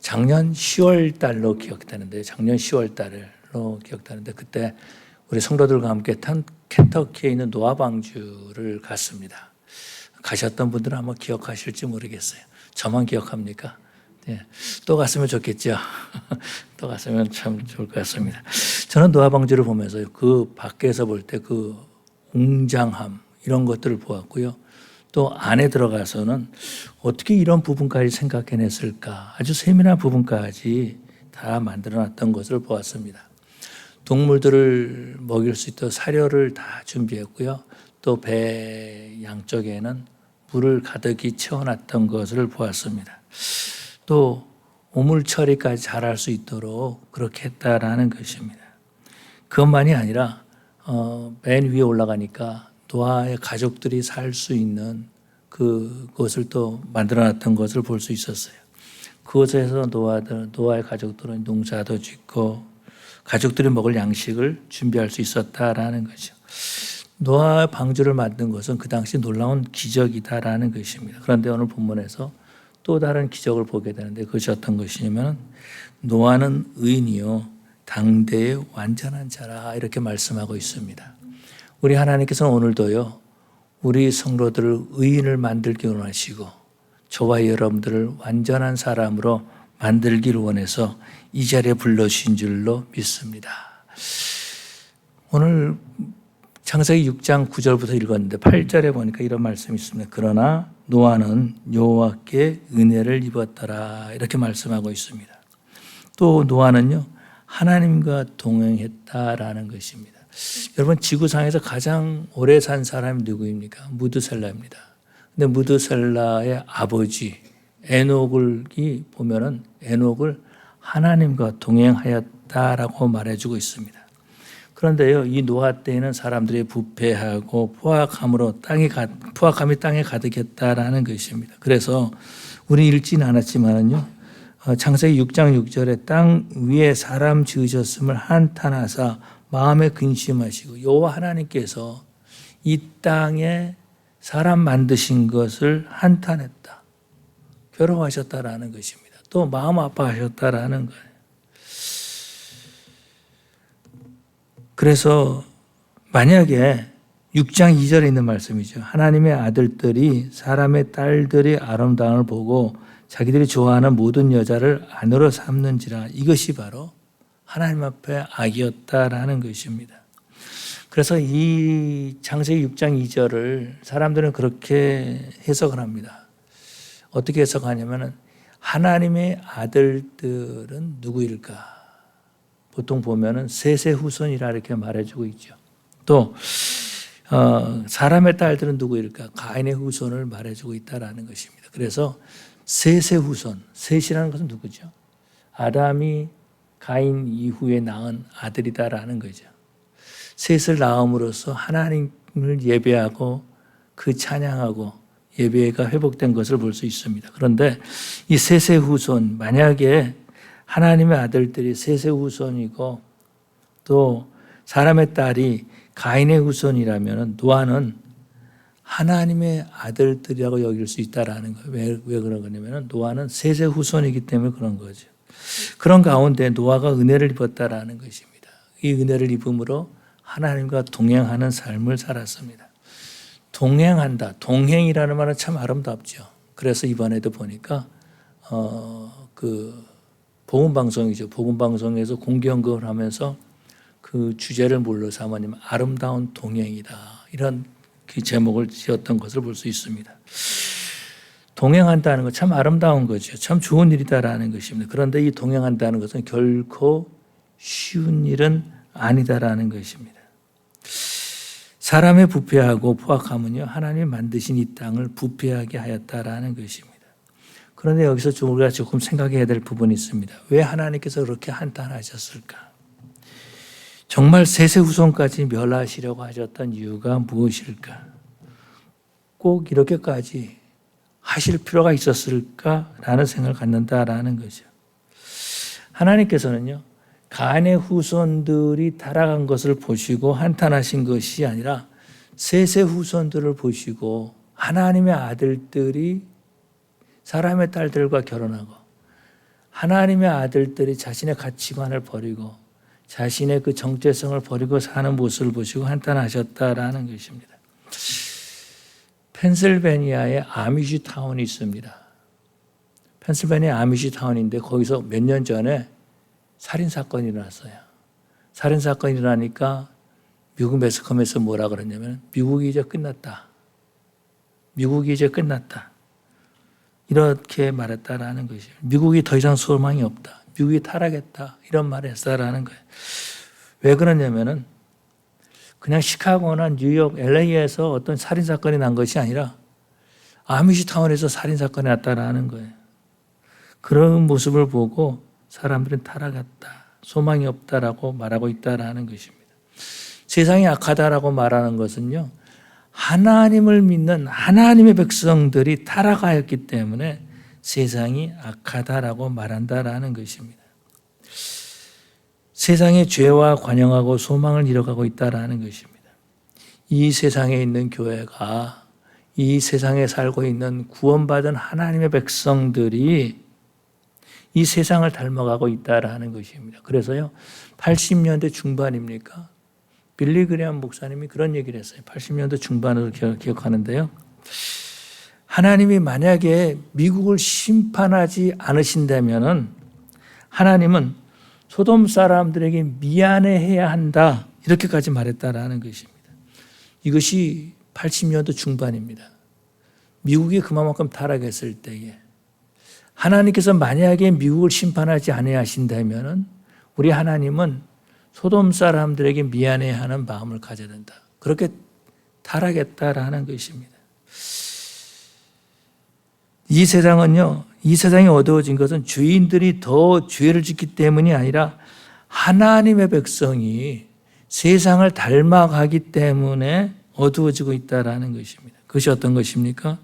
작년 10월 달로 기억되는데, 작년 10월 달로 기억되는데, 그때 우리 성도들과 함께 켄터키에 있는 노아방주를 갔습니다. 가셨던 분들은 아마 기억하실지 모르겠어요. 저만 기억합니까? 네. 또 갔으면 좋겠죠. 또 갔으면 참 좋을 것 같습니다. 저는 노아방주를 보면서 그 밖에서 볼 때 그 웅장함 이런 것들을 보았고요. 또 안에 들어가서는 어떻게 이런 부분까지 생각해냈을까, 아주 세밀한 부분까지 다 만들어놨던 것을 보았습니다. 동물들을 먹일 수 있도록 사료를 다 준비했고요. 또 배 양쪽에는 물을 가득히 채워놨던 것을 보았습니다. 또 우물 처리까지 잘할 수 있도록 그렇게 했다라는 것입니다. 그것만이 아니라 맨 위에 올라가니까 노아의 가족들이 살 수 있는 그곳을 또 만들어놨던 것을 볼 수 있었어요. 그곳에서 노아의 가족들은 농사도 짓고 가족들이 먹을 양식을 준비할 수 있었다라는 거죠. 노아 방주를 만든 것은 그 당시 놀라운 기적이다라는 것입니다. 그런데 오늘 본문에서 또 다른 기적을 보게 되는데, 그것이 어떤 것이냐면 노아는 의인이요 당대의 완전한 자라, 이렇게 말씀하고 있습니다. 우리 하나님께서는 오늘도요 우리 성도들을 의인을 만들기 원하시고 저와 여러분들을 완전한 사람으로 만들기를 원해서 이 자리에 불러주신 줄로 믿습니다. 오늘 창세기 6장 9절부터 읽었는데 8절에 보니까 이런 말씀이 있습니다. 그러나 노아는 여호와께 은혜를 입었더라, 이렇게 말씀하고 있습니다. 또 노아는요 하나님과 동행했다라는 것입니다. 여러분, 지구상에서 가장 오래 산 사람이 누구입니까? 무드셀라입니다. 근데 무드셀라의 아버지 에녹을 보면은 에녹을 하나님과 동행하였다라고 말해주고 있습니다. 그런데요, 이 노아 때에는 사람들이 부패하고 포악함이 땅에 가득했다라는 것입니다. 그래서 우리 읽지는 않았지만은요, 창세기 6장 6절에 땅 위에 사람 지으셨음을 한탄하사 마음에 근심하시고, 여호와 하나님께서 이 땅에 사람 만드신 것을 한탄했다, 괴로워하셨다라는 것입니다. 또 마음 아파하셨다라는 거예요. 그래서 만약에 6장 2절에 있는 말씀이죠. 하나님의 아들들이 사람의 딸들이 아름다움을 보고 자기들이 좋아하는 모든 여자를 아내로 삼는지라, 이것이 바로 하나님 앞에 악이었다라는 것입니다. 그래서 이 창세기 6장 2절을 사람들은 그렇게 해석을 합니다. 어떻게 해석하냐면 하나님의 아들들은 누구일까? 보통 보면은 셋의 후손이라 이렇게 말해주고 있죠. 또 사람의 딸들은 누구일까? 가인의 후손을 말해주고 있다라는 것입니다. 그래서 셋의 후손, 셋이라는 것은 누구죠? 아담이 가인 이후에 낳은 아들이다라는 거죠. 셋을 낳음으로써 하나님을 예배하고 그 찬양하고 예배가 회복된 것을 볼 수 있습니다. 그런데 이 셋의 후손, 만약에 하나님의 아들들이 셋의 후손이고 또 사람의 딸이 가인의 후손이라면 노아는 하나님의 아들들이라고 여길 수 있다라는 거예요. 왜 그런 거냐면 노아는 셋의 후손이기 때문에 그런 거죠. 그런 가운데 노아가 은혜를 입었다라는 것입니다. 이 은혜를 입음으로 하나님과 동행하는 삶을 살았습니다. 동행한다, 동행이라는 말은 참 아름답죠. 그래서 이번에도 보니까 복음방송이죠. 복음방송에서 공개 언급을 하면서 그 주제를 뭘로 삼으냐면 아름다운 동행이다, 이런 그 제목을 지었던 것을 볼 수 있습니다. 동행한다는 것 참 아름다운 거죠. 참 좋은 일이다라는 것입니다. 그런데 이 동행한다는 것은 결코 쉬운 일은 아니다라는 것입니다. 사람의 부패하고 포악함은요, 하나님이 만드신 이 땅을 부패하게 하였다라는 것입니다. 그런데 여기서 우리가 조금 생각해야 될 부분이 있습니다. 왜 하나님께서 그렇게 한탄하셨을까? 정말 셋의 후손까지 멸하시려고 하셨던 이유가 무엇일까? 꼭 이렇게까지 하실 필요가 있었을까라는 생각을 갖는다라는 거죠. 하나님께서는요, 가인의 후손들이 타락한 것을 보시고 한탄하신 것이 아니라 셋의 후손들을 보시고 하나님의 아들들이 사람의 딸들과 결혼하고 하나님의 아들들이 자신의 가치관을 버리고 자신의 그 정체성을 버리고 사는 모습을 보시고 한탄하셨다라는 것입니다. 펜실베니아에 아미시 타운이 있습니다. 펜실베니아 아미시 타운인데 거기서 몇 년 전에 살인사건이 일어났어요. 살인사건이 일어나니까 미국 매스컴에서 뭐라 그랬냐면 미국이 이제 끝났다. 미국이 이제 끝났다. 이렇게 말했다라는 것이에요. 미국이 더 이상 소망이 없다. 미국이 타락했다. 이런 말을 했다라는 거예요. 왜 그러냐면은 그냥 시카고나 뉴욕, LA에서 어떤 살인사건이 난 것이 아니라 아미시타운에서 살인사건이 났다라는 거예요. 그런 모습을 보고 사람들은 타락했다. 소망이 없다라고 말하고 있다라는 것입니다. 세상이 악하다라고 말하는 것은요. 하나님을 믿는 하나님의 백성들이 타락하였기 때문에 세상이 악하다라고 말한다라는 것입니다. 세상의 죄와 관영하고 소망을 잃어가고 있다라는 것입니다. 이 세상에 있는 교회가 이 세상에 살고 있는 구원받은 하나님의 백성들이 이 세상을 닮아가고 있다라는 것입니다. 그래서요, 80년대 중반입니까? 빌리 그레엄 목사님이 그런 얘기를 했어요. 80년대 중반으로 기억하는데요. 하나님이 만약에 미국을 심판하지 않으신다면은 하나님은 소돔 사람들에게 미안해해야 한다. 이렇게까지 말했다라는 것입니다. 이것이 80년대 중반입니다. 미국이 그만큼 타락했을 때에 하나님께서 만약에 미국을 심판하지 아니하신다면은 우리 하나님은 소돔 사람들에게 미안해하는 마음을 가져야 된다. 그렇게 타락했다라는 것입니다. 이 세상은요, 이 세상이 어두워진 것은 죄인들이 더 죄를 짓기 때문이 아니라 하나님의 백성이 세상을 닮아가기 때문에 어두워지고 있다라는 것입니다. 그것이 어떤 것입니까?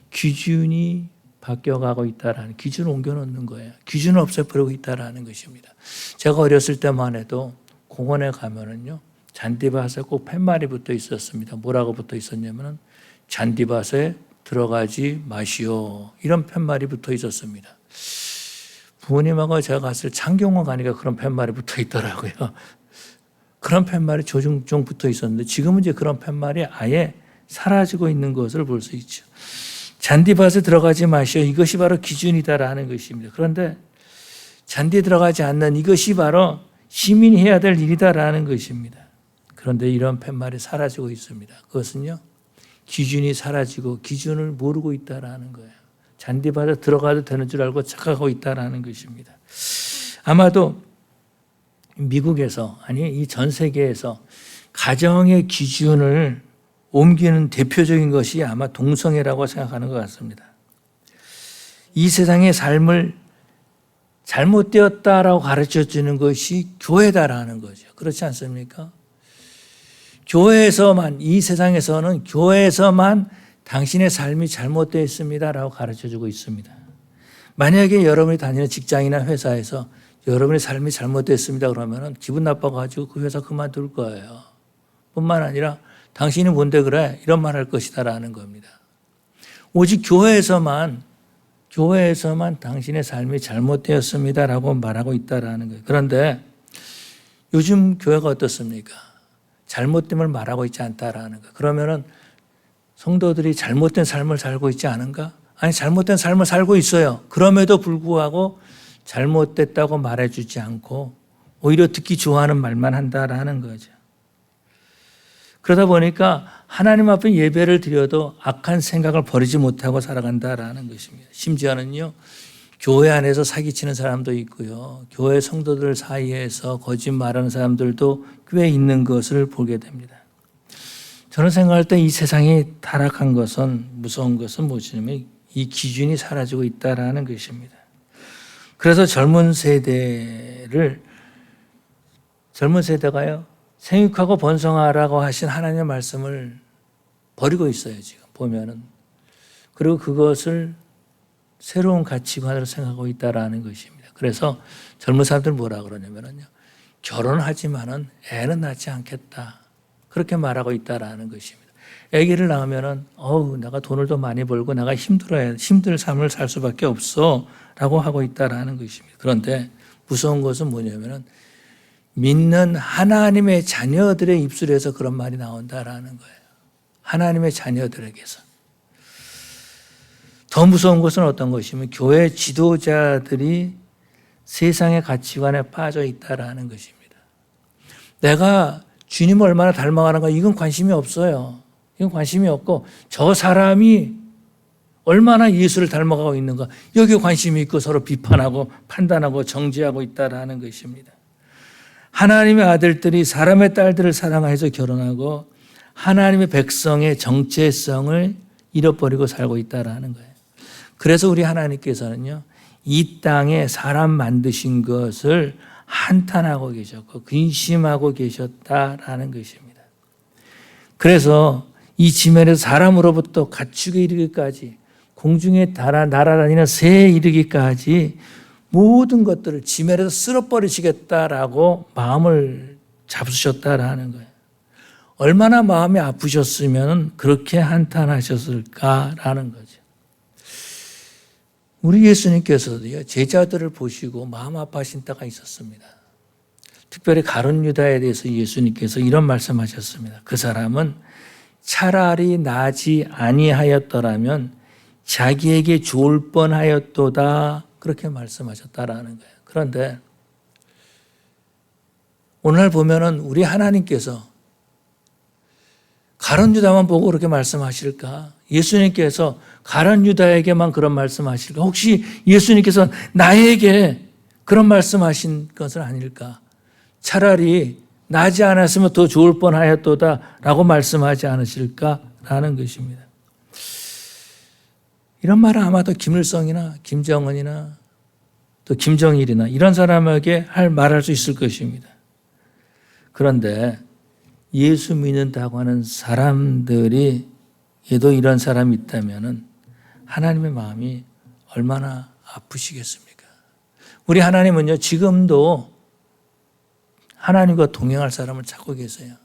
기준이 바뀌어가고 있다라는, 기준을 옮겨놓는 거예요. 기준을 없애버리고 있다라는 것입니다. 제가 어렸을 때만 해도 공원에 가면은요, 잔디밭에 꼭 팻말이 붙어 있었습니다. 뭐라고 붙어 있었냐면은 잔디밭에 들어가지 마시오. 이런 팻말이 붙어 있었습니다. 부모님하고 제가 갔을 창경원 가니까 그런 팻말이 붙어 있더라고요. 그런 팻말이 조중종 붙어 있었는데 지금은 이제 그런 팻말이 아예 사라지고 있는 것을 볼 수 있죠. 잔디밭에 들어가지 마시오. 이것이 바로 기준이다라는 것입니다. 그런데 잔디에 들어가지 않는 이것이 바로 시민이 해야 될 일이다라는 것입니다. 그런데 이런 팻말이 사라지고 있습니다. 그것은요, 기준이 사라지고 기준을 모르고 있다라는 거예요. 잔디밭에 들어가도 되는 줄 알고 착각하고 있다라는 것입니다. 아마도 미국에서, 아니 이 전 세계에서 가정의 기준을 옮기는 대표적인 것이 아마 동성애라고 생각하는 것 같습니다. 이 세상의 삶을 잘못되었다라고 가르쳐주는 것이 교회다라는 거죠. 그렇지 않습니까? 교회에서만, 이 세상에서는 교회에서만 당신의 삶이 잘못되어 있습니다라고 가르쳐주고 있습니다. 만약에 여러분이 다니는 직장이나 회사에서 여러분의 삶이 잘못됐습니다 그러면 기분 나빠가지고 그 회사 그만둘 거예요. 뿐만 아니라 당신이 뭔데 그래? 이런 말 할 것이다라는 겁니다. 오직 교회에서만 당신의 삶이 잘못되었습니다라고 말하고 있다라는 거예요. 그런데 요즘 교회가 어떻습니까? 잘못됨을 말하고 있지 않다라는 거예요. 그러면은 성도들이 잘못된 삶을 살고 있지 않은가? 아니, 잘못된 삶을 살고 있어요. 그럼에도 불구하고 잘못됐다고 말해주지 않고 오히려 듣기 좋아하는 말만 한다라는 거죠. 그러다 보니까 하나님 앞에 예배를 드려도 악한 생각을 버리지 못하고 살아간다라는 것입니다. 심지어는요, 교회 안에서 사기치는 사람도 있고요, 교회 성도들 사이에서 거짓말하는 사람들도 꽤 있는 것을 보게 됩니다. 저는 생각할 때 이 세상이 타락한 것은, 무서운 것은 무엇이냐면 이 기준이 사라지고 있다라는 것입니다. 그래서 젊은 세대가요, 생육하고 번성하라고 하신 하나님의 말씀을 버리고 있어요, 지금 보면은. 그리고 그것을 새로운 가치관으로 생각하고 있다라는 것입니다. 그래서 젊은 사람들 뭐라 그러냐면요, 결혼하지만은 애는 낳지 않겠다. 그렇게 말하고 있다라는 것입니다. 아기를 낳으면은 내가 돈을 더 많이 벌고 내가 힘들 삶을 살 수밖에 없어라고 하고 있다라는 것입니다. 그런데 무서운 것은 뭐냐면은 믿는 하나님의 자녀들의 입술에서 그런 말이 나온다라는 거예요. 하나님의 자녀들에게서. 더 무서운 것은 어떤 것이면 교회 지도자들이 세상의 가치관에 빠져 있다라는 것입니다. 내가 주님을 얼마나 닮아가는가 이건 관심이 없어요. 이건 관심이 없고 저 사람이 얼마나 예수를 닮아가고 있는가 여기에 관심이 있고 서로 비판하고 판단하고 정죄하고 있다라는 것입니다. 하나님의 아들들이 사람의 딸들을 사랑해서 결혼하고 하나님의 백성의 정체성을 잃어버리고 살고 있다라는 거예요. 그래서 우리 하나님께서는요, 이 땅에 사람 만드신 것을 한탄하고 계셨고 근심하고 계셨다라는 것입니다. 그래서 이 지면에서 사람으로부터 가축에 이르기까지 공중에 날아다니는 새에 이르기까지 모든 것들을 지면에서 쓸어버리시겠다라고 마음을 잡수셨다라는 거예요. 얼마나 마음이 아프셨으면 그렇게 한탄하셨을까라는 거죠. 우리 예수님께서도요, 제자들을 보시고 마음 아파하신 때가 있었습니다. 특별히 가룟 유다에 대해서 예수님께서 이런 말씀하셨습니다. 그 사람은 차라리 나지 아니하였더라면 자기에게 좋을 뻔하였도다 그렇게 말씀하셨다라는 거예요. 그런데 오늘 보면은 우리 하나님께서 가룟 유다만 보고 그렇게 말씀하실까? 예수님께서 가룟 유다에게만 그런 말씀하실까? 혹시 예수님께서 나에게 그런 말씀하신 것은 아닐까? 차라리 나지 않았으면 더 좋을 뻔하였도다 라고 말씀하지 않으실까라는 것입니다. 이런 말은 아마도 김일성이나 김정은이나 또 김정일이나 이런 사람에게 말할 수 있을 것입니다. 그런데 예수 믿는다고 하는 사람들이 얘도 이런 사람이 있다면 하나님의 마음이 얼마나 아프시겠습니까? 우리 하나님은요, 지금도 하나님과 동행할 사람을 찾고 계세요.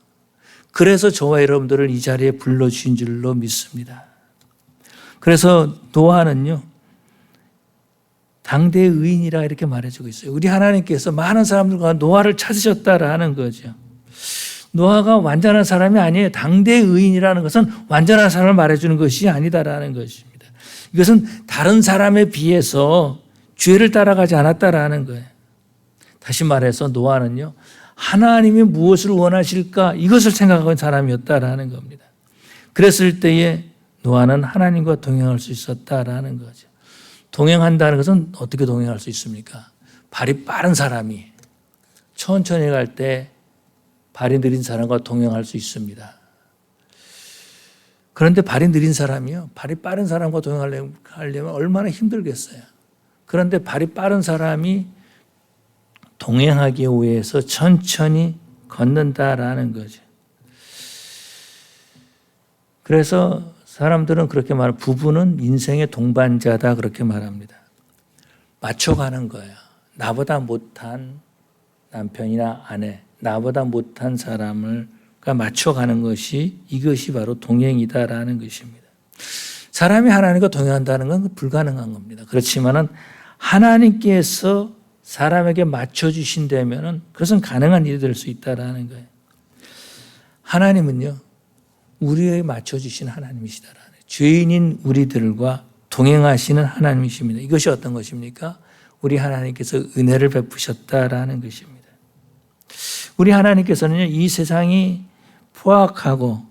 그래서 저와 여러분들을 이 자리에 불러주신 줄로 믿습니다. 그래서 노아는요, 당대의 의인이라 이렇게 말해주고 있어요. 우리 하나님께서 많은 사람들과 노아를 찾으셨다라는 거죠. 노아가 완전한 사람이 아니에요. 당대의 의인이라는 것은 완전한 사람을 말해주는 것이 아니다라는 것입니다. 이것은 다른 사람에 비해서 죄를 따라가지 않았다라는 거예요. 다시 말해서 노아는요, 하나님이 무엇을 원하실까 이것을 생각하는 사람이었다라는 겁니다. 그랬을 때에 노아는 하나님과 동행할 수 있었다라는 거죠. 동행한다는 것은 어떻게 동행할 수 있습니까? 발이 빠른 사람이 천천히 갈 때 발이 느린 사람과 동행할 수 있습니다. 그런데 발이 느린 사람이요, 발이 빠른 사람과 동행하려면 얼마나 힘들겠어요. 그런데 발이 빠른 사람이 동행하기 위해서 천천히 걷는다라는 거죠. 그래서 사람들은 그렇게 말해요. 부부는 인생의 동반자다 그렇게 말합니다. 맞춰가는 거예요. 나보다 못한 남편이나 아내, 나보다 못한 사람을 맞춰가는 것이 이것이 바로 동행이다라는 것입니다. 사람이 하나님과 동행한다는 건 불가능한 겁니다. 그렇지만은 하나님께서 사람에게 맞춰주신다면 그것은 가능한 일이 될 수 있다라는 거예요. 하나님은요, 우리에게 맞춰주신 하나님이시다라는 거예요. 죄인인 우리들과 동행하시는 하나님이십니다. 이것이 어떤 것입니까? 우리 하나님께서 은혜를 베푸셨다라는 것입니다. 우리 하나님께서는요, 이 세상이 포악하고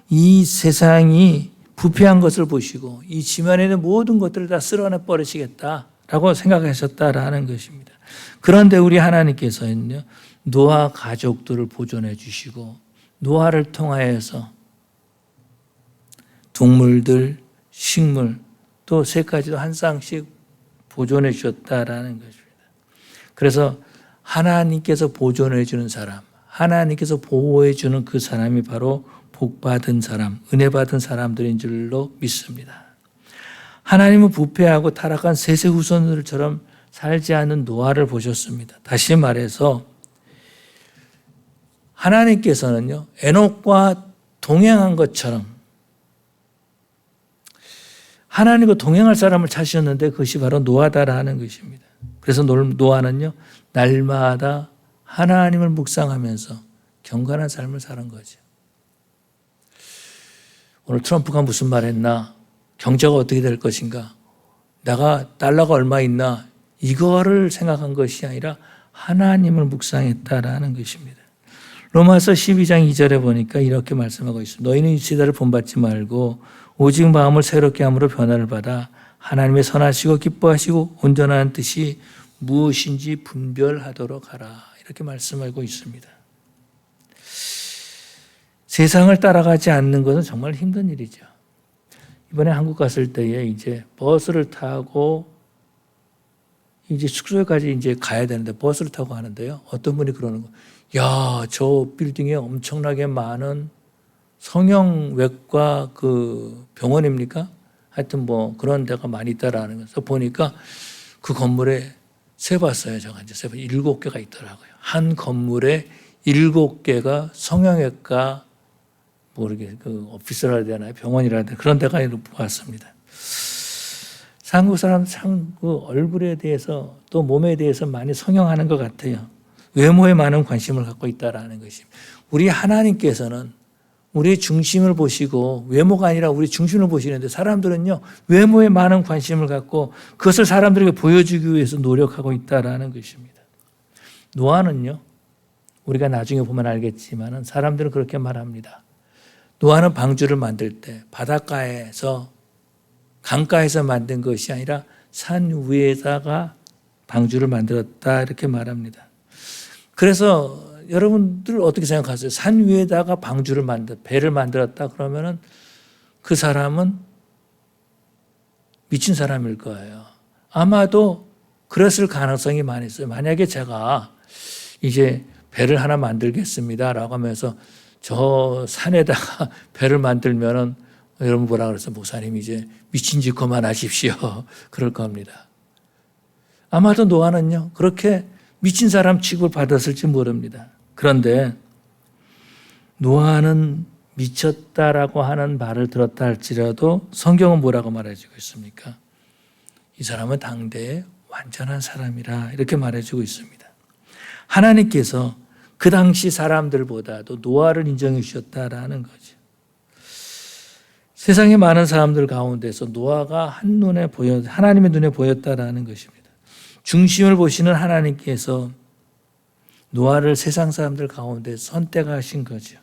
이 세상이 부패한 것을 보시고 이 지면에 있는 모든 것들을 다 쓸어내 버리시겠다라고 생각하셨다라는 것입니다. 그런데 우리 하나님께서는요, 노아 가족들을 보존해 주시고 노아를 통하여서 동물들, 식물 또 새까지도 한 쌍씩 보존해 주셨다라는 것입니다. 그래서 하나님께서 보존해 주는 사람, 하나님께서 보호해 주는 그 사람이 바로 복받은 사람, 은혜 받은 사람들인 줄로 믿습니다. 하나님은 부패하고 타락한 셋의 후손들처럼 살지 않는 노아를 보셨습니다. 다시 말해서 하나님께서는요, 에녹과 동행한 것처럼 하나님과 동행할 사람을 찾으셨는데 그것이 바로 노아다라는 것입니다. 그래서 노아는요, 날마다 하나님을 묵상하면서 경건한 삶을 사는 거죠. 오늘 트럼프가 무슨 말 했나? 경제가 어떻게 될 것인가? 내가 달러가 얼마 있나? 이거를 생각한 것이 아니라 하나님을 묵상했다라는 것입니다. 로마서 12장 2절에 보니까 이렇게 말씀하고 있습니다. 너희는 이 시대를 본받지 말고 오직 마음을 새롭게 함으로 변화를 받아 하나님의 선하시고 기뻐하시고 온전한 뜻이 무엇인지 분별하도록 하라. 이렇게 말씀하고 있습니다. 세상을 따라가지 않는 것은 정말 힘든 일이죠. 이번에 한국 갔을 때에 이제 버스를 타고 이제 숙소에까지 이제 가야 되는데 버스를 타고 가는데요. 어떤 분이 그러는 거예요. 야, 저 빌딩에 엄청나게 많은 성형외과 그 병원입니까? 하여튼 뭐 그런 데가 많이 있다라는 거서 보니까 그 건물에 세봤어요. 제가 이제 세봤 7개가 있더라고요. 한 건물에 7개가 성형외과 모르게 그 오피스라 해야 되나요? 병원이라 해야 되나? 그런 데가 보았습니다. 한국 사람 참 그 얼굴에 대해서 또 몸에 대해서 많이 성형하는 것 같아요. 외모에 많은 관심을 갖고 있다라는 것입니다. 우리 하나님께서는 우리의 중심을 보시고 외모가 아니라 우리 중심을 보시는데 사람들은요, 외모에 많은 관심을 갖고 그것을 사람들에게 보여주기 위해서 노력하고 있다라는 것입니다. 노아는요, 우리가 나중에 보면 알겠지만 사람들은 그렇게 말합니다. 노아는 방주를 만들 때 바닷가에서 강가에서 만든 것이 아니라 산 위에다가 방주를 만들었다 이렇게 말합니다. 그래서 여러분들 어떻게 생각하세요? 산 위에다가 배를 만들었다 그러면은 그 사람은 미친 사람일 거예요. 아마도 그랬을 가능성이 많이 있어요. 만약에 제가 이제 배를 하나 만들겠습니다라고 하면서 저 산에다가 배를 만들면은 여러분 뭐라 그래서 목사님 이제 미친 짓 그만하십시오. 그럴 겁니다. 아마도 노아는요, 그렇게 미친 사람 취급을 받았을지 모릅니다. 그런데 노아는 미쳤다라고 하는 말을 들었다 할지라도 성경은 뭐라고 말해주고 있습니까? 이 사람은 당대의 완전한 사람이라 이렇게 말해주고 있습니다. 하나님께서 그 당시 사람들보다도 노아를 인정해 주셨다라는 거죠. 세상의 많은 사람들 가운데서 노아가 하나님의 눈에 보였다라는 것입니다. 중심을 보시는 하나님께서 노아를 세상 사람들 가운데 선택하신 거죠.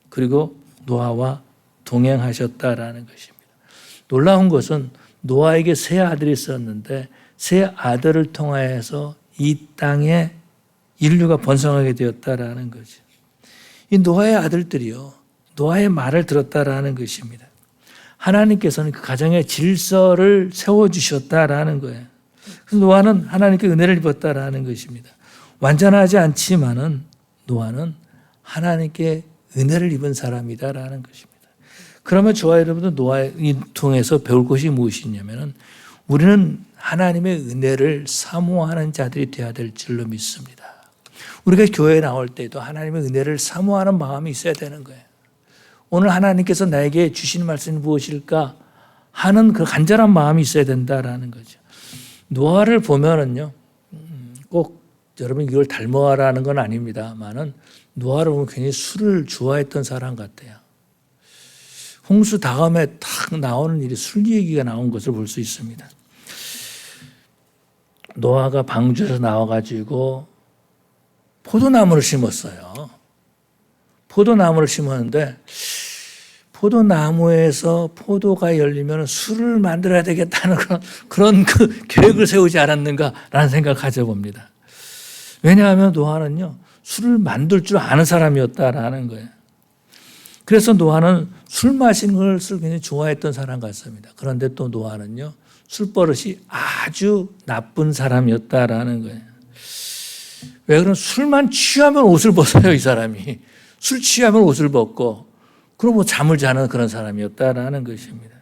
그리고 노아와 동행하셨다라는 것입니다. 놀라운 것은 노아에게 세 아들이 있었는데 세 아들을 통하여서 이 땅에 인류가 번성하게 되었다라는 거죠. 이 노아의 아들들이요, 노아의 말을 들었다라는 것입니다. 하나님께서는 그 가정의 질서를 세워주셨다라는 거예요. 그래서 노아는 하나님께 은혜를 입었다라는 것입니다. 완전하지 않지만은 노아는 하나님께 은혜를 입은 사람이다라는 것입니다. 그러면 저와 여러분도 노아를 통해서 배울 것이 무엇이냐면은 우리는 하나님의 은혜를 사모하는 자들이 되어야 될 줄로 믿습니다. 우리가 교회에 나올 때도 하나님의 은혜를 사모하는 마음이 있어야 되는 거예요. 오늘 하나님께서 나에게 주신 말씀이 무엇일까 하는 그 간절한 마음이 있어야 된다라는 거죠. 노아를 보면은요, 꼭 여러분 이걸 닮아라는 건 아닙니다만은 노아를 보면 굉장히 술을 좋아했던 사람 같아요. 홍수 다음에 딱 나오는 일이 술 얘기가 나온 것을 볼 수 있습니다. 노아가 방주에서 나와가지고 포도나무를 심었어요. 포도나무를 심었는데 포도나무에서 포도가 열리면 술을 만들어야 되겠다는 그런 그 계획을 세우지 않았는가라는 생각을 가져봅니다. 왜냐하면 노아는요, 술을 만들 줄 아는 사람이었다라는 거예요. 그래서 노아는 술 마시는 것을 굉장히 좋아했던 사람 같습니다. 그런데 또 노아는요, 술버릇이 아주 나쁜 사람이었다라는 거예요. 왜 그러면 술만 취하면 옷을 벗어요, 이 사람이. 술 취하면 옷을 벗고, 그리고 잠을 자는 그런 사람이었다라는 것입니다.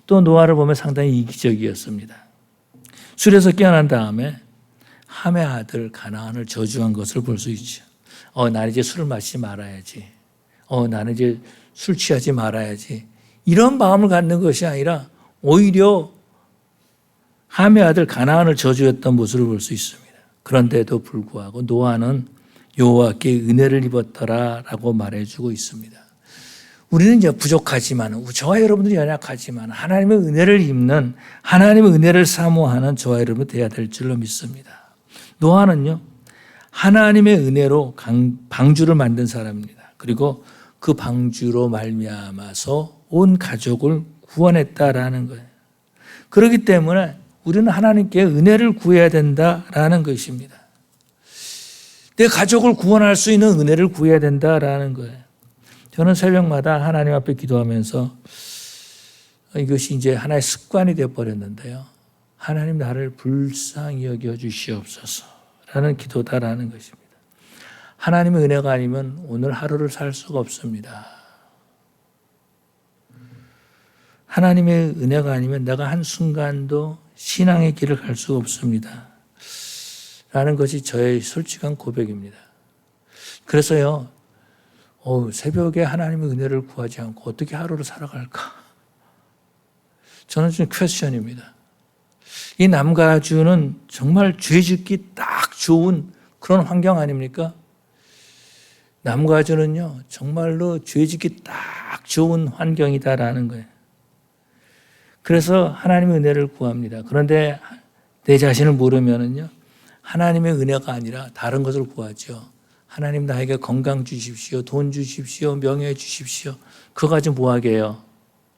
또 노아를 보면 상당히 이기적이었습니다. 술에서 깨어난 다음에 함의 아들 가나안을 저주한 것을 볼 수 있죠. 나는 이제 술을 마시지 말아야지. 나는 이제 술 취하지 말아야지. 이런 마음을 갖는 것이 아니라 오히려 함의 아들 가나안을 저주했던 모습을 볼 수 있습니다. 그런데도 불구하고 노아는 여호와께 은혜를 입었더라라고 말해주고 있습니다. 우리는 이제 부족하지만, 저와 여러분들이 연약하지만 하나님의 은혜를 입는, 하나님의 은혜를 사모하는 저와 여러분 되어야 될 줄로 믿습니다. 노아는요, 하나님의 은혜로 방주를 만든 사람입니다. 그리고 그 방주로 말미암아서 온 가족을 구원했다라는 거예요. 그렇기 때문에 우리는 하나님께 은혜를 구해야 된다라는 것입니다. 내 가족을 구원할 수 있는 은혜를 구해야 된다라는 거예요. 저는 새벽마다 하나님 앞에 기도하면서 이것이 이제 하나의 습관이 되어버렸는데요. 하나님 나를 불쌍히 여겨 주시옵소서라는 기도다라는 것입니다. 하나님의 은혜가 아니면 오늘 하루를 살 수가 없습니다. 하나님의 은혜가 아니면 내가 한순간도 신앙의 길을 갈 수가 없습니다. 라는 것이 저의 솔직한 고백입니다. 그래서요, 새벽에 하나님의 은혜를 구하지 않고 어떻게 하루를 살아갈까? 저는 좀 퀘스천입니다. 이 남가주는 정말 죄 짓기 딱 좋은 그런 환경 아닙니까? 남가주는요, 정말로 죄 짓기 딱 좋은 환경이다라는 거예요. 그래서 하나님의 은혜를 구합니다. 그런데 내 자신을 모르면은요, 하나님의 은혜가 아니라 다른 것을 구하죠. 하나님 나에게 건강 주십시오. 돈 주십시오. 명예 주십시오. 그거 가지고 뭐 하게요?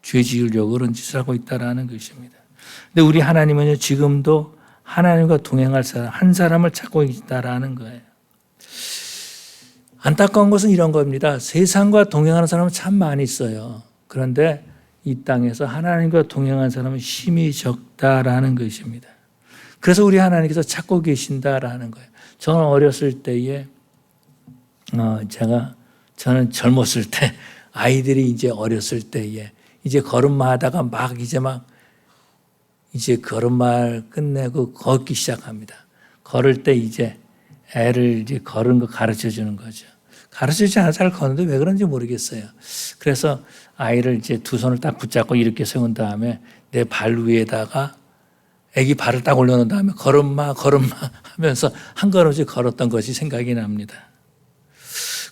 죄 지으려고 그런 짓을 하고 있다라는 것입니다. 근데 우리 하나님은요, 지금도 하나님과 동행할 사람, 한 사람을 찾고 있다라는 거예요. 안타까운 것은 이런 겁니다. 세상과 동행하는 사람은 참 많이 있어요. 그런데 이 땅에서 하나님과 동행하는 사람은 힘이 적다라는 것입니다. 그래서 우리 하나님께서 찾고 계신다라는 거예요. 저는 어렸을 때에 저는 젊었을 때, 아이들이 이제 어렸을 때에 이제 걸음마하다가 이제 걸음마를 끝내고 걷기 시작합니다. 걸을 때 이제 애를 이제 걸은 거 가르쳐 주는 거죠. 가르쳐 주지 않아 잘 걷는데 왜 그런지 모르겠어요. 그래서 아이를 이제 두 손을 딱 붙잡고 이렇게 세운 다음에 내 발 위에다가 애기 발을 딱 올려놓은 다음에 걸음마 하면서 한 걸음씩 걸었던 것이 생각이 납니다.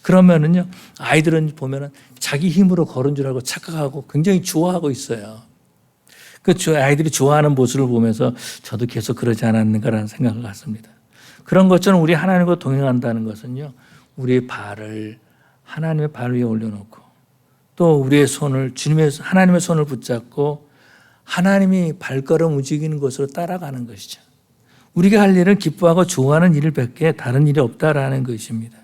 그러면은요, 아이들은 보면은 자기 힘으로 걸은 줄 알고 착각하고 굉장히 좋아하고 있어요. 그 아이들이 좋아하는 모습을 보면서 저도 계속 그러지 않았는가라는 생각을 갖습니다. 그런 것처럼 우리 하나님과 동행한다는 것은요, 우리의 발을 하나님의 발 위에 올려놓고 또 우리의 손을 하나님의 손을 붙잡고 하나님이 발걸음 움직이는 것으로 따라가는 것이죠. 우리가 할 일은 기뻐하고 좋아하는 일을 밖에 다른 일이 없다라는 것입니다.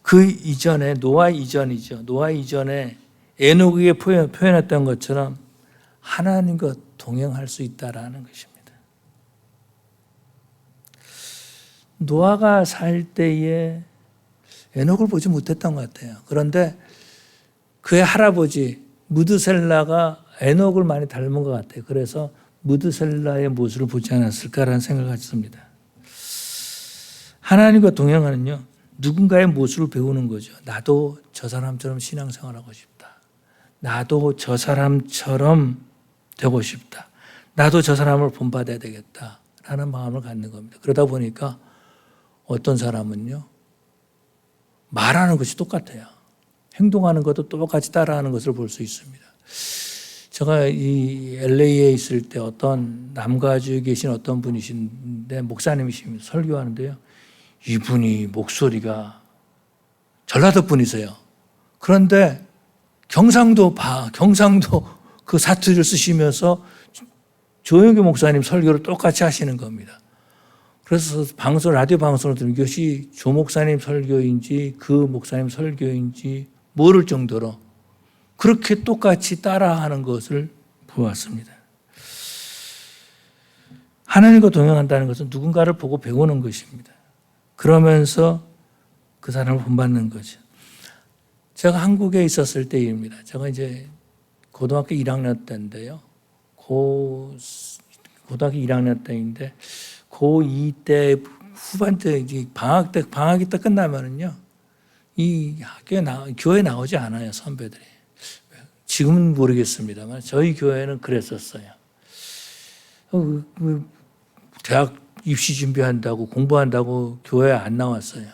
그 이전에 노아 이전이죠. 노아 이전에 에녹에게 표현했던 것처럼 하나님과 동행할 수 있다라는 것입니다. 노아가 살 때에 에녹을 보지 못했던 것 같아요. 그런데 그의 할아버지 무드셀라가 에녹을 많이 닮은 것 같아요. 그래서 무드셀라의 모습을 보지 않았을까라는 생각을 갖습니다. 하나님과 동행하는요, 누군가의 모습을 배우는 거죠. 나도 저 사람처럼 신앙생활하고 싶다. 나도 저 사람처럼 되고 싶다. 나도 저 사람을 본받아야 되겠다라는 마음을 갖는 겁니다. 그러다 보니까 어떤 사람은요, 말하는 것이 똑같아요. 행동하는 것도 똑같이 따라하는 것을 볼 수 있습니다. 제가 이 LA에 있을 때 어떤 남가주에 계신 어떤 분이신데 목사님이십니다. 설교하는데요. 이분이 목소리가 전라도 분이세요. 그런데 경상도 그 사투리를 쓰시면서 조영규 목사님 설교를 똑같이 하시는 겁니다. 그래서 라디오 방송을 들으면 이것이 조 목사님 설교인지 그 목사님 설교인지 모를 정도로 그렇게 똑같이 따라하는 것을 보았습니다. 하나님과 동행한다는 것은 누군가를 보고 배우는 것입니다. 그러면서 그 사람을 본받는 거죠. 제가 한국에 있었을 때입니다. 제가 이제 고등학교 1학년 때인데요. 고등학교 1학년 때인데 고2 때 후반 때 이제 방학이 딱 끝나면은요, 이 교회 나오지 않아요, 선배들이. 지금은 모르겠습니다만 저희 교회는 그랬었어요. 대학 입시 준비한다고 공부한다고 교회에 안 나왔어요.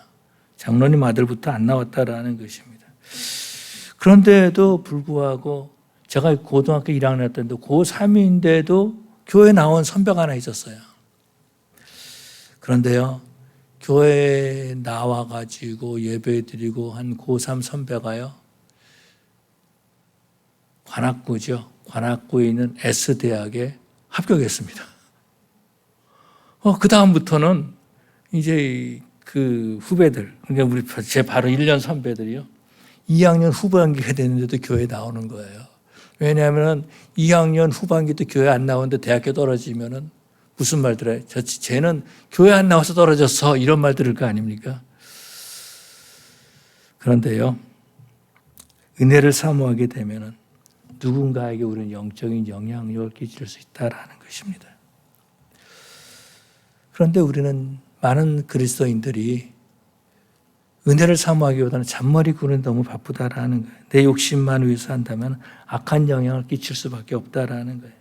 장로님 아들부터 안 나왔다라는 것입니다. 그런데도 불구하고 제가 고등학교 1학년 때인데 고3인데도 교회 나온 선배가 하나 있었어요. 그런데요, 교회에 나와가지고 예배드리고 한 고3 선배가요, 관악구죠. 관악구에 있는 S대학에 합격했습니다. 그 다음부터는 이제 그 후배들, 그러니까 제 바로 1년 선배들이요, 2학년 후반기가 됐는데도 교회에 나오는 거예요. 왜냐하면 2학년 후반기 때 교회 안 나오는데 대학교 떨어지면은 무슨 말 들어요? 쟤는 교회 안 나와서 떨어졌어. 이런 말 들을 거 아닙니까? 그런데요, 은혜를 사모하게 되면은 누군가에게 우리는 영적인 영향력을 끼칠 수 있다라는 것입니다. 그런데 우리는 많은 그리스도인들이 은혜를 사모하기보다는 잔머리 구는 너무 바쁘다라는 거예요. 내 욕심만 위해서 한다면 악한 영향을 끼칠 수밖에 없다라는 거예요.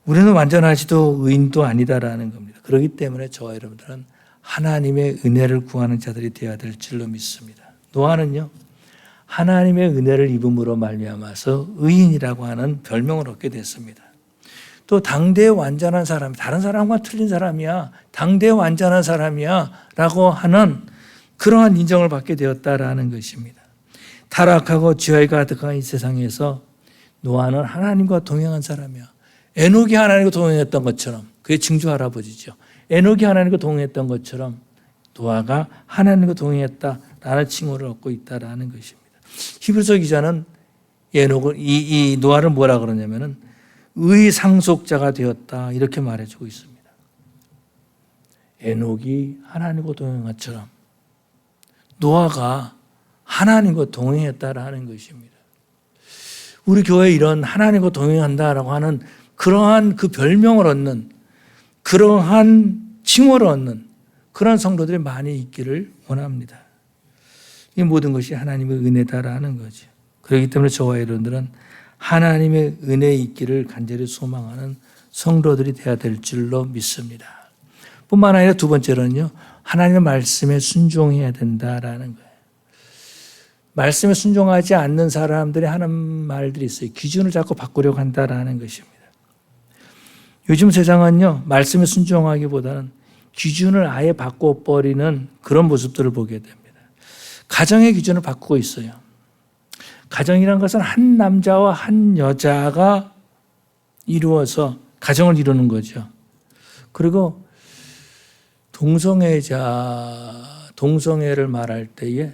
우리는 완전하지도 의인도 아니다라는 겁니다. 그렇기 때문에 저와 여러분들은 하나님의 은혜를 구하는 자들이 되어야 될 줄로 믿습니다. 노아는요, 하나님의 은혜를 입음으로 말미암아서 의인이라고 하는 별명을 얻게 됐습니다. 또 당대의 완전한 사람, 다른 사람과 틀린 사람이야, 당대의 완전한 사람이야 라고 하는 그러한 인정을 받게 되었다라는 것입니다. 타락하고 죄에 가득한 이 세상에서 노아는 하나님과 동행한 사람이야. 에녹이 하나님과 동행했던 것처럼, 그게 증조 할아버지죠. 에녹이 하나님과 동행했던 것처럼 노아가 하나님과 동행했다라는 칭호를 얻고 있다라는 것입니다. 히브리서 기자는 에녹을 이 노아를 뭐라 그러냐면은 의상속자가 되었다 이렇게 말해주고 있습니다. 에녹이 하나님과 동행한 것처럼 노아가 하나님과 동행했다라는 것입니다. 우리 교회에 이런 하나님과 동행한다라고 하는 그러한 그 별명을 얻는, 그러한 칭호를 얻는 그런 성도들이 많이 있기를 원합니다. 이 모든 것이 하나님의 은혜다라는 거죠. 그렇기 때문에 저와 여러분들은 하나님의 은혜에 있기를 간절히 소망하는 성도들이 되어야 될 줄로 믿습니다. 뿐만 아니라 두 번째로는요, 하나님의 말씀에 순종해야 된다라는 거예요. 말씀에 순종하지 않는 사람들이 하는 말들이 있어요. 기준을 자꾸 바꾸려고 한다라는 것입니다. 요즘 세상은요, 말씀에 순종하기보다는 기준을 아예 바꿔버리는 그런 모습들을 보게 됩니다. 가정의 기준을 바꾸고 있어요. 가정이란 것은 한 남자와 한 여자가 이루어서 가정을 이루는 거죠. 그리고 동성애를 말할 때에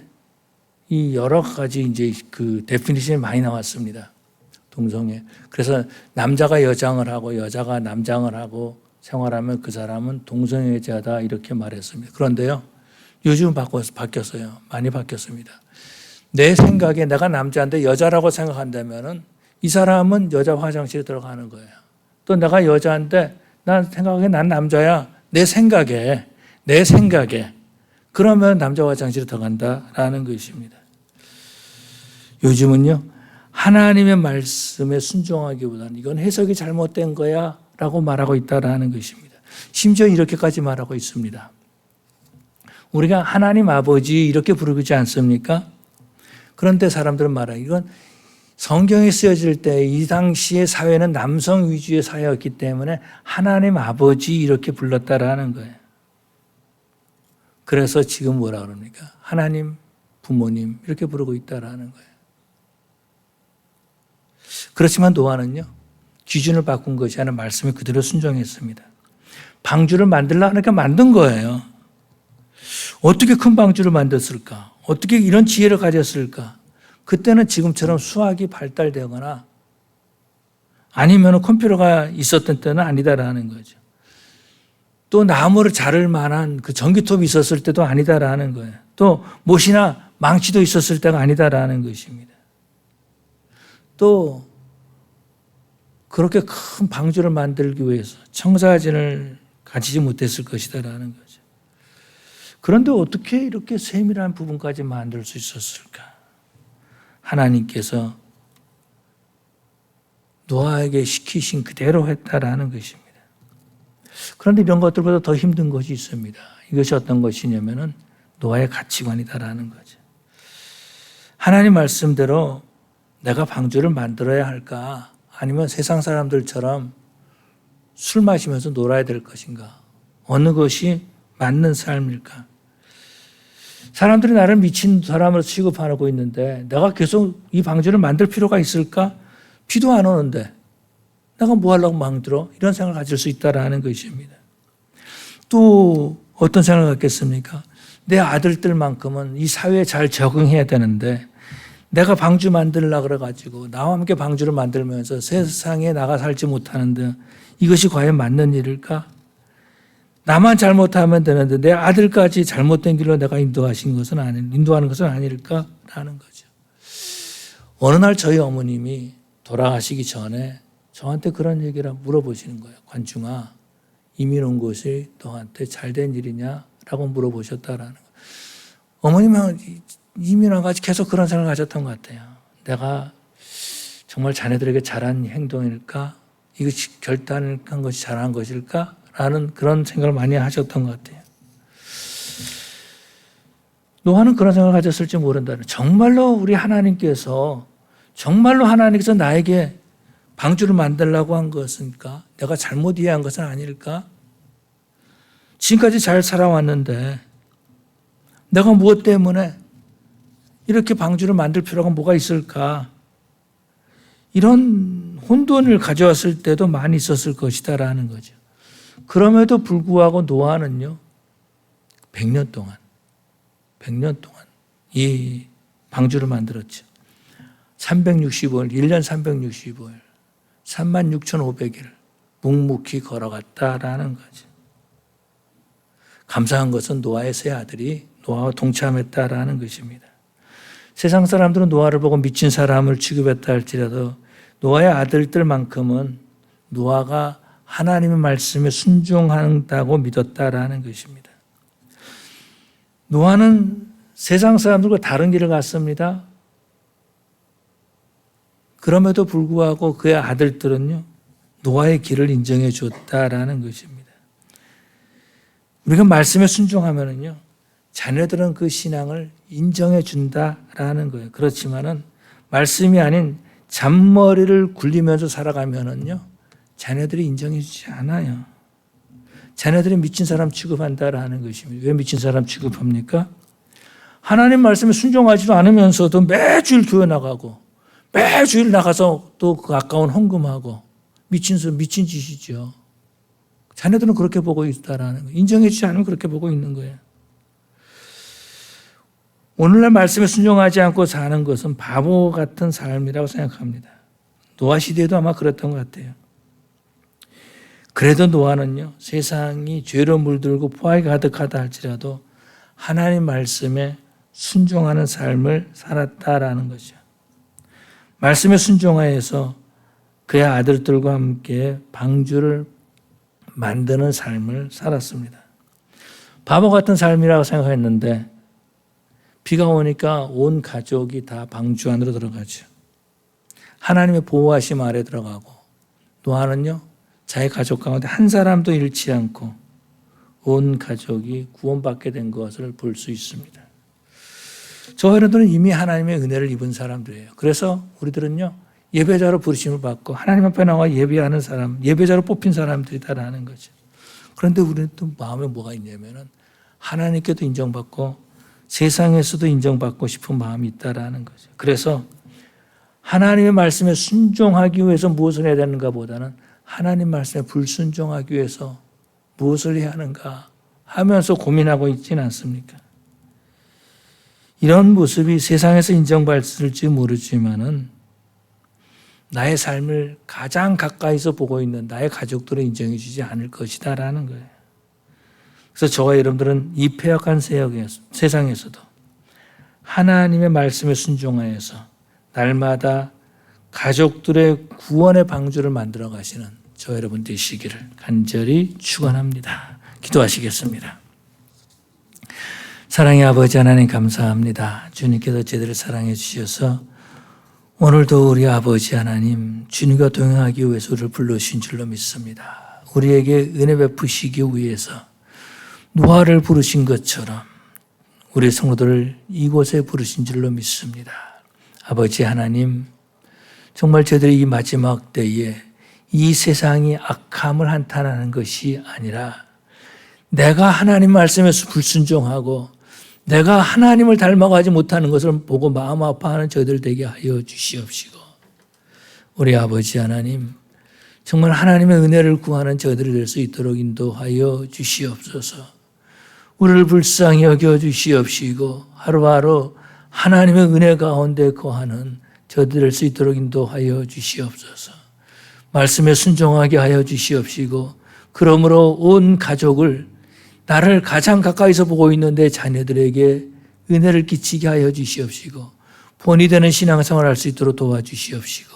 이 여러 가지 이제 그 데피니션이 많이 나왔습니다. 동성애. 그래서 남자가 여장을 하고 여자가 남장을 하고 생활하면 그 사람은 동성애자다 이렇게 말했습니다. 그런데요, 요즘은 바뀌었어요. 많이 바뀌었습니다. 내 생각에 내가 남자인데 여자라고 생각한다면은 이 사람은 여자 화장실에 들어가는 거예요. 또 내가 여자인데 난 생각에 난 남자야. 내 생각에 그러면 남자 화장실에 들어간다라는 것입니다. 요즘은요, 하나님의 말씀에 순종하기보다는 이건 해석이 잘못된 거야 라고 말하고 있다라는 것입니다. 심지어 이렇게까지 말하고 있습니다. 우리가 하나님 아버지 이렇게 부르지 않습니까? 그런데 사람들은 말해요. 이건 성경에 쓰여질 때 이 당시의 사회는 남성 위주의 사회였기 때문에 하나님 아버지 이렇게 불렀다라는 거예요. 그래서 지금 뭐라 그럽니까? 하나님, 부모님 이렇게 부르고 있다라는 거예요. 그렇지만 노아는요, 기준을 바꾼 것이 아니라 말씀에 그대로 순종했습니다. 방주를 만들려고 하니까 만든 거예요. 어떻게 큰 방주를 만들었을까? 어떻게 이런 지혜를 가졌을까? 그때는 지금처럼 수학이 발달되거나 아니면 컴퓨터가 있었던 때는 아니다라는 거죠. 또 나무를 자를 만한 그 전기톱이 있었을 때도 아니다라는 거예요. 또 못이나 망치도 있었을 때가 아니다라는 것입니다. 또 그렇게 큰 방주를 만들기 위해서 청사진을 가지지 못했을 것이다라는 거죠. 그런데 어떻게 이렇게 세밀한 부분까지 만들 수 있었을까? 하나님께서 노아에게 시키신 그대로 했다라는 것입니다. 그런데 이런 것들보다 더 힘든 것이 있습니다. 이것이 어떤 것이냐면은 노아의 가치관이다라는 거죠. 하나님 말씀대로 내가 방주를 만들어야 할까? 아니면 세상 사람들처럼 술 마시면서 놀아야 될 것인가? 어느 것이 맞는 삶일까? 사람들이 나를 미친 사람으로 취급하고 있는데 내가 계속 이 방주를 만들 필요가 있을까? 비도 안 오는데 내가 뭐 하려고 만들어? 이런 생각을 가질 수 있다라는 것입니다. 또 어떤 생각을 갖겠습니까? 내 아들들만큼은 이 사회에 잘 적응해야 되는데 내가 방주 만들려고 그래가지고 나와 함께 방주를 만들면서 세상에 나가 살지 못하는데 이것이 과연 맞는 일일까? 나만 잘못하면 되는데 내 아들까지 잘못된 길로 내가 인도하는 것은 아닐까라는 거죠. 어느 날 저희 어머님이 돌아가시기 전에 저한테 그런 얘기를 물어보시는 거예요. 관중아, 이민 온 것이 너한테 잘된 일이냐라고 물어보셨다라는 거예요. 어머님은 이민 와가지고 계속 그런 생각을 가졌던 것 같아요. 내가 정말 자네들에게 잘한 행동일까? 이것이 결단한 것이 잘한 것일까? 라는 그런 생각을 많이 하셨던 것 같아요. 노아는 그런 생각을 가졌을지 모른다는, 정말로 하나님께서 나에게 방주를 만들라고 한 것일까? 내가 잘못 이해한 것은 아닐까? 지금까지 잘 살아왔는데 내가 무엇 때문에 이렇게 방주를 만들 필요가 뭐가 있을까? 이런 혼돈을 가져왔을 때도 많이 있었을 것이다라는 거죠. 그럼에도 불구하고 노아는요, 100년 동안 이 방주를 만들었죠. 365일, 1년 365일, 36,500일 묵묵히 걸어갔다라는 거죠. 감사한 것은 노아의 세 아들이 노아와 동참했다라는 것입니다. 세상 사람들은 노아를 보고 미친 사람을 취급했다 할지라도 노아의 아들들만큼은 노아가 하나님의 말씀에 순종한다고 믿었다라는 것입니다. 노아는 세상 사람들과 다른 길을 갔습니다. 그럼에도 불구하고 그의 아들들은요, 노아의 길을 인정해 줬다라는 것입니다. 우리가 말씀에 순종하면은요, 자녀들은 그 신앙을 인정해 준다라는 거예요. 그렇지만은 말씀이 아닌 잔머리를 굴리면서 살아가면은요, 자녀들이 인정해 주지 않아요. 자녀들이 미친 사람 취급한다라는 것입니다. 왜 미친 사람 취급합니까? 하나님 말씀에 순종하지도 않으면서도 매주일 교회 나가고 매주일 나가서 또 그 아까운 헌금하고 미친 짓이죠. 자녀들은 그렇게 보고 있다라는 거예요. 인정해 주지 않으면 그렇게 보고 있는 거예요. 오늘날 말씀에 순종하지 않고 사는 것은 바보 같은 삶이라고 생각합니다. 노아 시대에도 아마 그랬던 것 같아요. 그래도 노아는요, 세상이 죄로 물들고 포악이 가득하다 할지라도 하나님 말씀에 순종하는 삶을 살았다라는 거죠. 말씀에 순종하여서 그의 아들들과 함께 방주를 만드는 삶을 살았습니다. 바보 같은 삶이라고 생각했는데 비가 오니까 온 가족이 다 방주 안으로 들어가죠. 하나님의 보호하심 아래 들어가고 노아는요, 자기 가족 가운데 한 사람도 잃지 않고 온 가족이 구원받게 된 것을 볼 수 있습니다. 저와 여러분들은 이미 하나님의 은혜를 입은 사람들이에요. 그래서 우리들은요, 예배자로 부르심을 받고 하나님 앞에 나와 예배하는 사람, 예배자로 뽑힌 사람들이다라는 거죠. 그런데 우리는 또 마음에 뭐가 있냐면은 하나님께도 인정받고 세상에서도 인정받고 싶은 마음이 있다라는 거죠. 그래서 하나님의 말씀에 순종하기 위해서 무엇을 해야 되는가 보다는 하나님 말씀에 불순종하기 위해서 무엇을 해야 하는가 하면서 고민하고 있지는 않습니까? 이런 모습이 세상에서 인정받을지 모르지만은 나의 삶을 가장 가까이서 보고 있는 나의 가족들은 인정해 주지 않을 것이다라는 거예요. 그래서 저와 여러분들은 이 폐역한 세상에서도 하나님의 말씀에 순종하여서 날마다 가족들의 구원의 방주를 만들어 가시는 저 여러분 되시기를 간절히 축원합니다. 기도하시겠습니다. 사랑의 아버지 하나님 감사합니다. 주님께서 저희들을 사랑해 주셔서 오늘도 우리 아버지 하나님 주님과 동행하기 위해서 우리를 불러주신 줄로 믿습니다. 우리에게 은혜 베푸시기 위해서 노아를 부르신 것처럼 우리 성도들을 이곳에 부르신 줄로 믿습니다. 아버지 하나님, 정말 저희들이 이 마지막 때에 이 세상이 악함을 한탄하는 것이 아니라 내가 하나님 말씀에서 불순종하고 내가 하나님을 닮아가지 못하는 것을 보고 마음 아파하는 저희들 되게 하여 주시옵시고, 우리 아버지 하나님, 정말 하나님의 은혜를 구하는 저희들이 될 수 있도록 인도하여 주시옵소서. 우리를 불쌍히 여겨 주시옵시고 하루하루 하나님의 은혜 가운데 거하는 저희들 될 수 있도록 인도하여 주시옵소서. 말씀에 순종하게 하여 주시옵시고, 그러므로 온 가족을 나를 가장 가까이서 보고 있는 내 자녀들에게 은혜를 끼치게 하여 주시옵시고 본이 되는 신앙생활을 할 수 있도록 도와주시옵시고,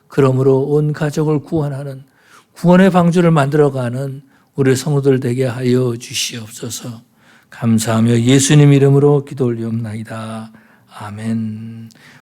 그러므로 온 가족을 구원하는 구원의 방주를 만들어가는 우리 성도들 되게 하여 주시옵소서. 감사하며 예수님 이름으로 기도 올리옵나이다. 아멘.